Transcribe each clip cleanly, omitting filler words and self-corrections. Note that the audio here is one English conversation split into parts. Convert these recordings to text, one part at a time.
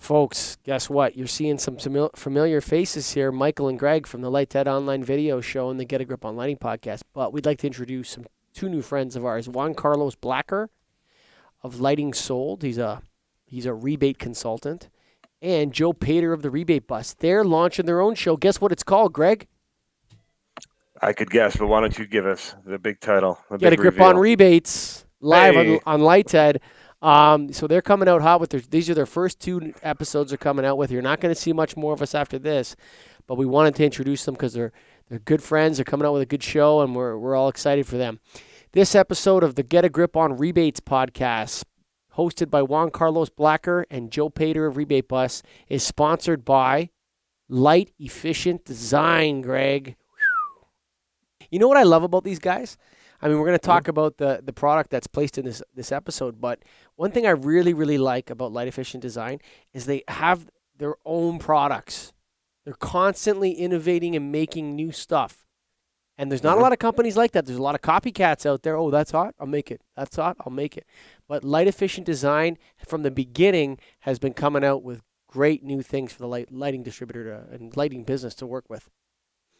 Folks, guess what? You're seeing some familiar faces here. Michael and Greg from the Lighthead Online Video Show and the Get a Grip on Lighting podcast. But we'd like to introduce two new friends of ours. Juan Carlos Blacker of Lighting Sold. He's a rebate consultant. And Joe Pater of the Rebate Bus. They're launching their own show. Guess what it's called, Greg? I could guess, but why don't you give us the big title? Get a Grip on Rebates live on Lighthead. So they're coming out hot with these are their first 2 episodes they're coming out with. You're not going to see much more of us after this, but we wanted to introduce them because they're good friends. They're coming out with a good show, and we're all excited for them. This episode of the Get a Grip on Rebates podcast, hosted by Juan Carlos Blacker and Joe Pater of Rebate Bus, is sponsored by Light Efficient Design, Greg. You know what I love about these guys? I mean, we're going to talk about the product that's placed in this episode, but one thing I really, really like about Light Efficient Design is they have their own products. They're constantly innovating and making new stuff. And there's not a lot of companies like that. There's a lot of copycats out there. Oh, that's hot, I'll make it. That's hot, I'll make it. But Light Efficient Design, from the beginning, has been coming out with great new things for the lighting distributor and lighting business to work with.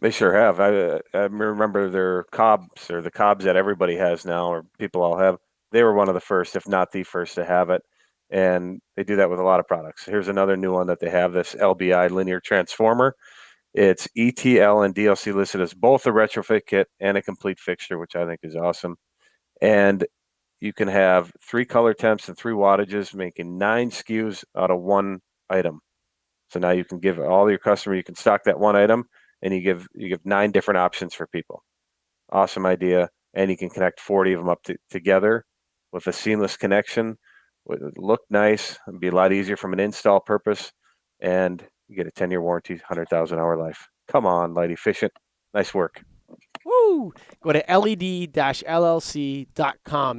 They sure have. I remember their Cobs, or the Cobs that everybody has now, or people all have. They were one of the first, if not the first, to have it. And they do that with a lot of products. Here's another new one that they have, this LBI linear transformer. It's ETL and DLC listed as both a retrofit kit and a complete fixture, which I think is awesome. And you can have 3 color temps and 3 wattages, making 9 SKUs out of 1 item. So now you can give all your customer, you can stock that 1 item, and you give 9 different options for people. Awesome idea. And you can connect 40 of them up together with a seamless connection. It would look nice. It'd be a lot easier from an install purpose. And you get a 10-year warranty, 100,000 hour life. Come on, Light Efficient. Nice work. Woo! Go to led-llc.com,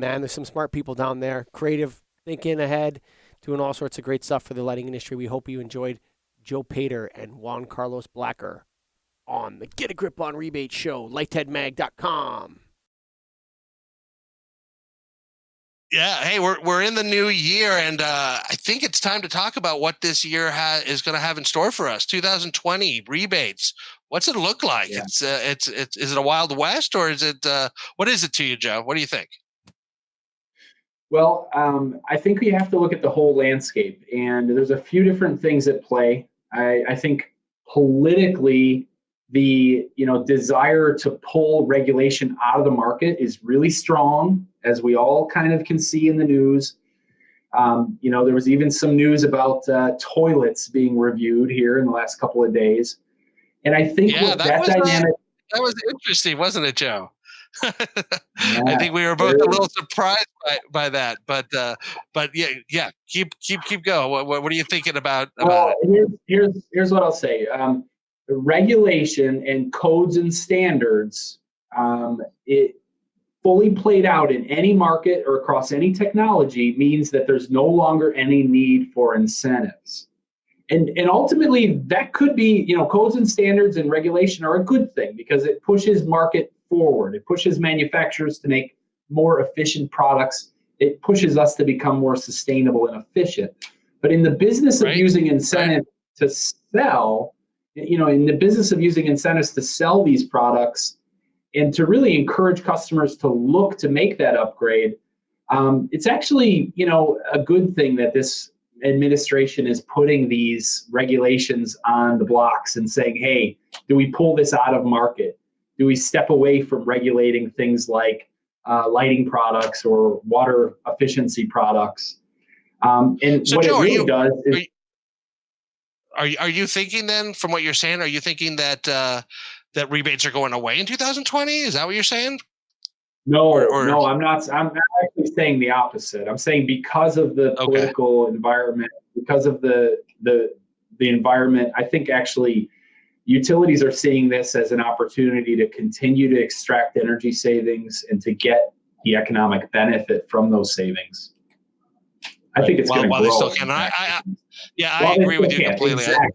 man. There's some smart people down there, creative, thinking ahead, doing all sorts of great stuff for the lighting industry. We hope you enjoyed Joe Pater and Juan Carlos Blacker on the Get a Grip on Rebate show, lightheadmag.com. Yeah, hey, we're in the new year, and I think it's time to talk about what this year is going to have in store for us. 2020 rebates. What's it look like? Yeah. Is it a Wild West, or is it what is it to you, Joe? What do you think? Well, I think we have to look at the whole landscape, and there's a few different things at play. I think politically, the desire to pull regulation out of the market is really strong, as we all kind of can see in the news. There was even some news about toilets being reviewed here in the last couple of days. And I think that was interesting, wasn't it, Joe? I think we were both a little surprised by that, but yeah, keep going. What are you thinking about it? Here's what I'll say. Regulation and codes and standards, it fully played out in any market or across any technology means that there's no longer any need for incentives. And ultimately that could be, codes and standards and regulation are a good thing because it pushes market forward. It pushes manufacturers to make more efficient products. It pushes us to become more sustainable and efficient. But in the business of using incentives to sell, in the business of using incentives to sell these products and to really encourage customers to look to make that upgrade, it's actually, a good thing that this administration is putting these regulations on the blocks and saying, hey, do we pull this out of market? Do we step away from regulating things like lighting products or water efficiency products? And so what Joe, it really does is... Are you thinking then, from what you're saying, are you thinking that that rebates are going away in 2020? Is that what you're saying? No, no, I'm not. I'm actually saying the opposite. I'm saying because of the political environment, because of the environment, I think actually utilities are seeing this as an opportunity to continue to extract energy savings and to get the economic benefit from those savings. I think it's going to grow. I agree with you completely. Exactly.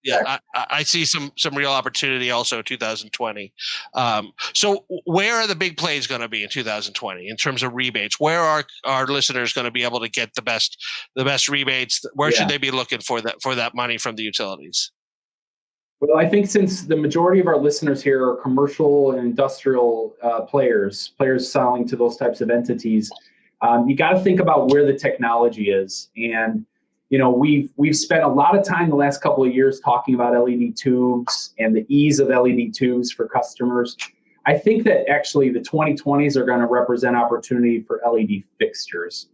Yeah, I see some real opportunity also in 2020. So where are the big plays going to be in 2020 in terms of rebates? Where are our listeners going to be able to get the best rebates? Where should they be looking for that money from the utilities? Well, I think since the majority of our listeners here are commercial and industrial players selling to those types of entities, you got to think about where the technology is. And we've spent a lot of time the last couple of years talking about LED tubes and the ease of LED tubes for customers. I think that actually the 2020s are going to represent opportunity for LED fixtures.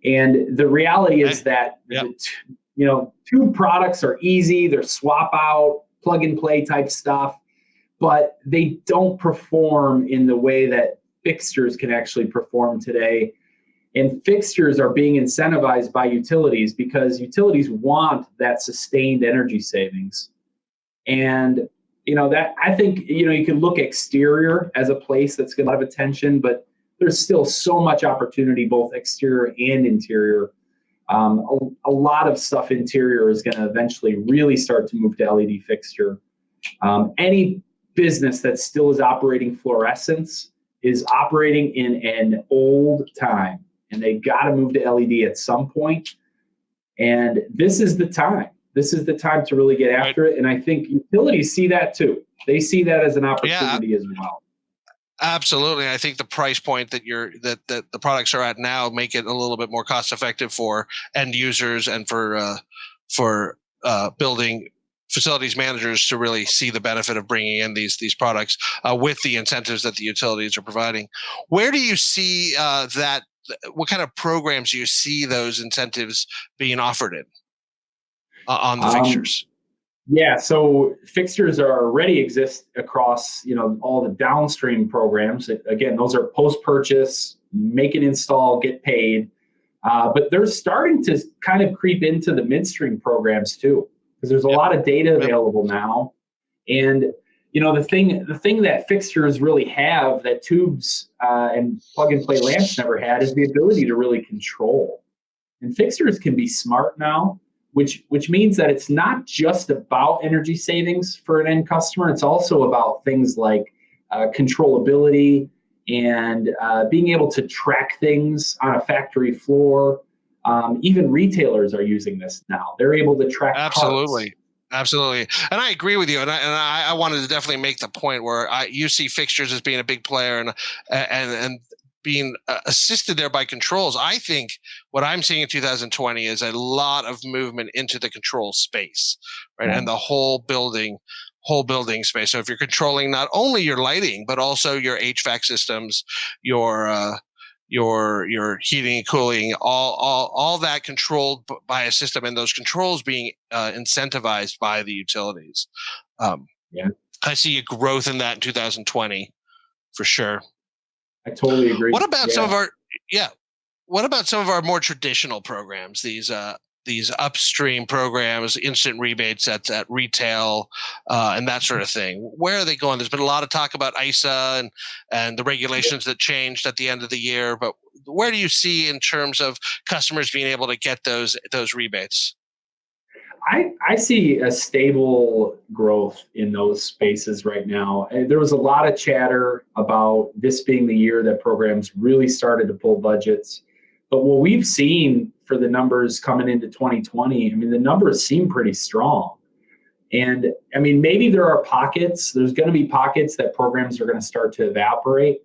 And the reality is that tube products are easy, they're swap out, plug and play type stuff, but they don't perform in the way that fixtures can actually perform today. And fixtures are being incentivized by utilities because utilities want that sustained energy savings. And that I think you can look exterior as a place that's going to have attention, but there's still so much opportunity both exterior and interior. A lot of stuff interior is going to eventually really start to move to LED fixture. Any business that still is operating fluorescence is operating in an old time, and they got to move to LED at some point. And this is the time. This is the time to really get after it. And I think utilities see that too. They see that as an opportunity as well. Absolutely. I think the price point that the products are at now make it a little bit more cost effective for end users and for building facilities managers to really see the benefit of bringing in these products with the incentives that the utilities are providing. Where do you see that? What kind of programs do you see those incentives being offered in on the fixtures? Yeah, so fixtures already exist across all the downstream programs. Again, those are post-purchase, make an install, get paid. But they're starting to kind of creep into the midstream programs too, because there's a lot of data available now. And the thing that fixtures really have that tubes and plug and play lamps never had is the ability to really control. And fixtures can be smart now, which means that it's not just about energy savings for an end customer. It's also about things like controllability and being able to track things on a factory floor. Even retailers are using this now. They're able to track Absolutely. parts. Absolutely. And I agree with you. And I wanted to definitely make the point where you see fixtures as being a big player and being assisted there by controls. I think what I'm seeing in 2020 is a lot of movement into the control space, right? And the whole building space. So if you're controlling not only your lighting, but also your HVAC systems, your heating and cooling, all that controlled by a system, and those controls being incentivized by the utilities. I see a growth in that in 2020 for sure. I totally agree. What about some of our more traditional programs? These upstream programs, instant rebates at retail, and that sort of thing. Where are they going? There's been a lot of talk about ISA and the regulations that changed at the end of the year. But where do you see in terms of customers being able to get those rebates? I see a stable growth in those spaces right now. There was a lot of chatter about this being the year that programs really started to pull budgets. But what we've seen for the numbers coming into 2020, the numbers seem pretty strong. And maybe there are pockets. There's going to be pockets that programs are going to start to evaporate.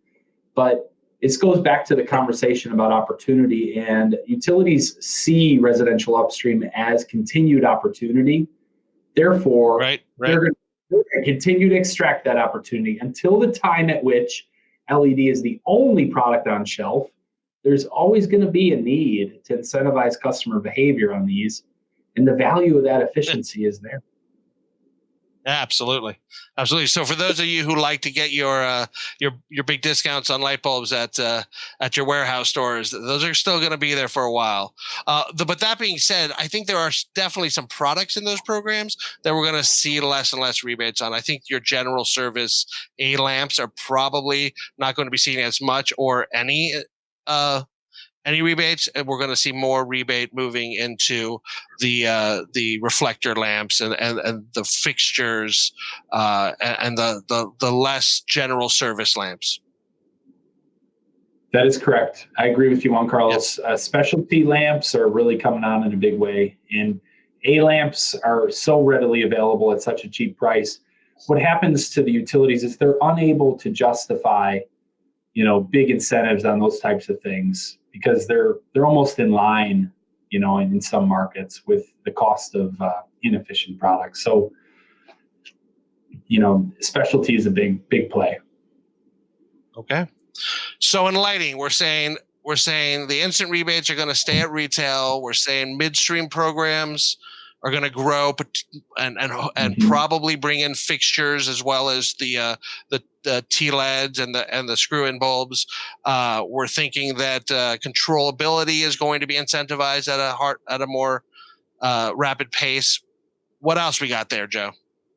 But this goes back to the conversation about opportunity, and utilities see residential upstream as continued opportunity. Therefore, they're going to continue to extract that opportunity until the time at which LED is the only product on shelf. There's always going to be a need to incentivize customer behavior on these, and the value of that efficiency is there. Absolutely. So for those of you who like to get your big discounts on light bulbs at your warehouse stores, those are still going to be there for a while. But that being said, I think there are definitely some products in those programs that we're going to see less and less rebates on. I think your general service A lamps are probably not going to be seen as much or any any rebates, and we're going to see more rebate moving into the reflector lamps and the fixtures and the less general service lamps. That is correct. I agree with you, Juan Carlos. Yep. Specialty lamps are really coming on in a big way, and A lamps are so readily available at such a cheap price. What happens to the utilities is they're unable to justify, big incentives on those types of things because they're almost in line, in some markets with the cost of inefficient products. So, specialty is a big play. Okay. So in lighting, we're saying the instant rebates are going to stay at retail. We're saying midstream programs are going to grow and probably bring in fixtures as well as the T-LEDs and the screw-in bulbs. We're thinking that controllability is going to be incentivized at a more rapid pace. What else we got there, Joe?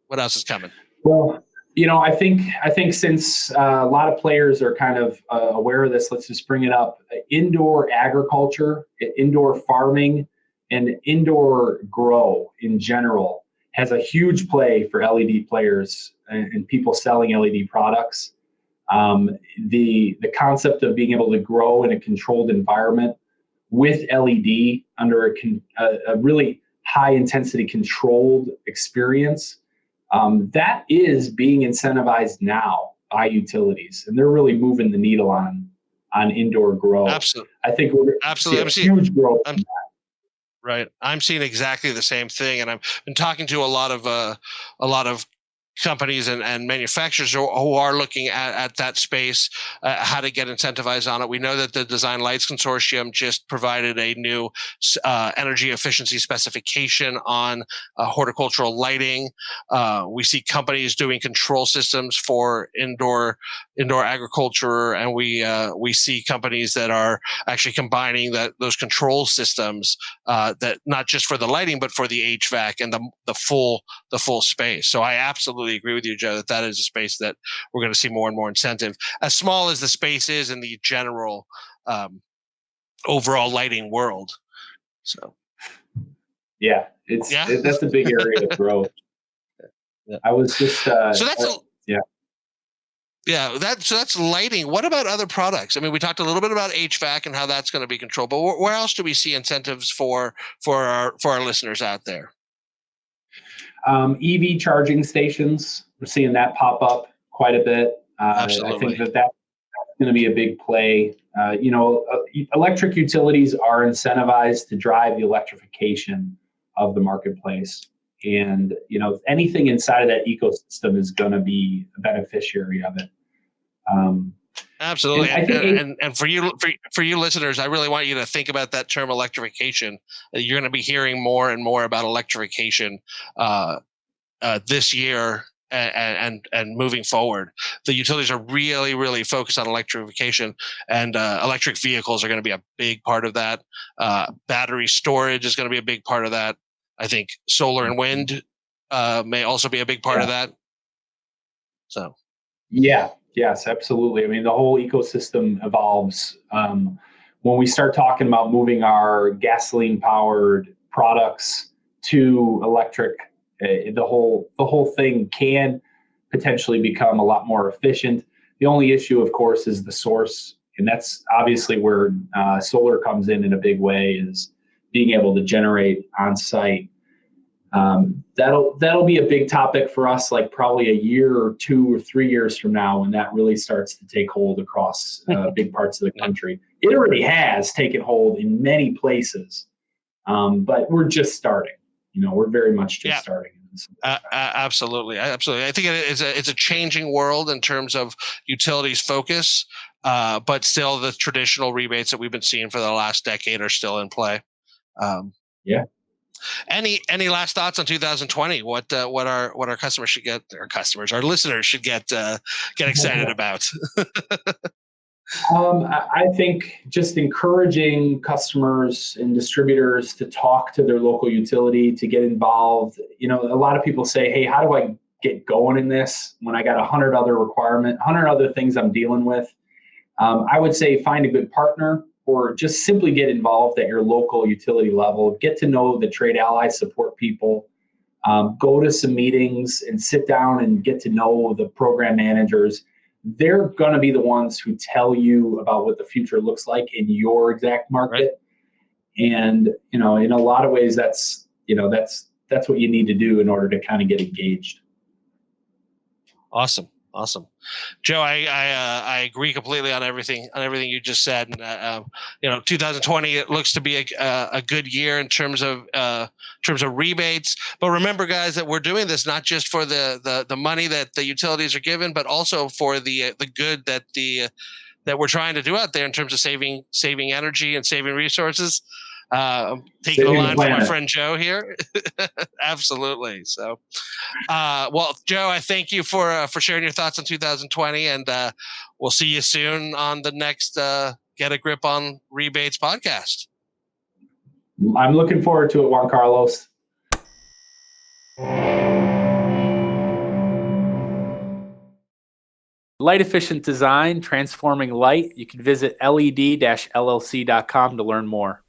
What else is coming? Well, I think since a lot of players are kind of aware of this, let's just bring it up. Indoor agriculture, indoor farming, and indoor grow in general has a huge play for LED players and people selling LED products. The concept of being able to grow in a controlled environment with LED under a really high intensity controlled experience, that is being incentivized now by utilities, and they're really moving the needle on indoor grow. Absolutely, I think we're absolutely see a huge growth. Right, I'm seeing exactly the same thing, and I've been talking to a lot of companies and manufacturers who are looking at that space, how to get incentivized on it. We know that the Design Lights Consortium just provided a new energy efficiency specification on horticultural lighting. We see companies doing control systems for indoor agriculture, and we see companies that are actually combining those control systems that not just for the lighting but for the HVAC and the full space. So I absolutely agree with you, Joe, that is a space that we're going to see more and more incentive. As small as the space is in the general overall lighting world. So, that's a big area of growth. Yeah. I was just that's lighting. What about other products? I mean, we talked a little bit about HVAC and how that's going to be controlled, but where else do we see incentives for our listeners out there? EV charging stations, we're seeing that pop up quite a bit. Absolutely. I think that's going to be a big play. Electric utilities are incentivized to drive the electrification of the marketplace. And, anything inside of that ecosystem is going to be a beneficiary of it. Absolutely. And for you listeners, I really want you to think about that term electrification. You're going to be hearing more and more about electrification this year and moving forward. The utilities are really, really focused on electrification, and electric vehicles are going to be a big part of that. Battery storage is going to be a big part of that. I think solar and wind may also be a big part of that. So. Yes, absolutely. I mean, the whole ecosystem evolves. When we start talking about moving our gasoline-powered products to electric, the whole thing can potentially become a lot more efficient. The only issue, of course, is the source, and that's obviously where solar comes in a big way, is being able to generate on site. That'll be a big topic for us, like probably a year or 2 or 3 years from now, when that really starts to take hold across big parts of the country. It already has taken hold in many places, but we're just starting. We're very much just starting. Absolutely. I think it's a changing world in terms of utilities focus, but still the traditional rebates that we've been seeing for the last decade are still in play. Any last thoughts on 2020? What our customers should get, our listeners should get excited about? I think just encouraging customers and distributors to talk to their local utility, to get involved. A lot of people say, "Hey, how do I get going in this when I got 100 other things I'm dealing with?" I would say find a good partner or just simply get involved at your local utility level. Get to know the trade ally support people. Go to some meetings and sit down and get to know the program managers. They're going to be the ones who tell you about what the future looks like in your exact market. Right. And, in a lot of ways, that's what you need to do in order to kind of get engaged. Awesome. Joe, I agree completely on everything you just said. And 2020, it looks to be a good year in terms of rebates. But remember, guys, that we're doing this not just for the money that the utilities are given, but also for the good that we're trying to do out there in terms of saving energy and saving resources. Taking the line from my friend Joe here. Absolutely. So, well, Joe, I thank you for sharing your thoughts on 2020, and we'll see you soon on the next Get a Grip on Rebates podcast. I'm looking forward to it, Juan Carlos. Light efficient design, transforming light. You can visit led-llc.com to learn more.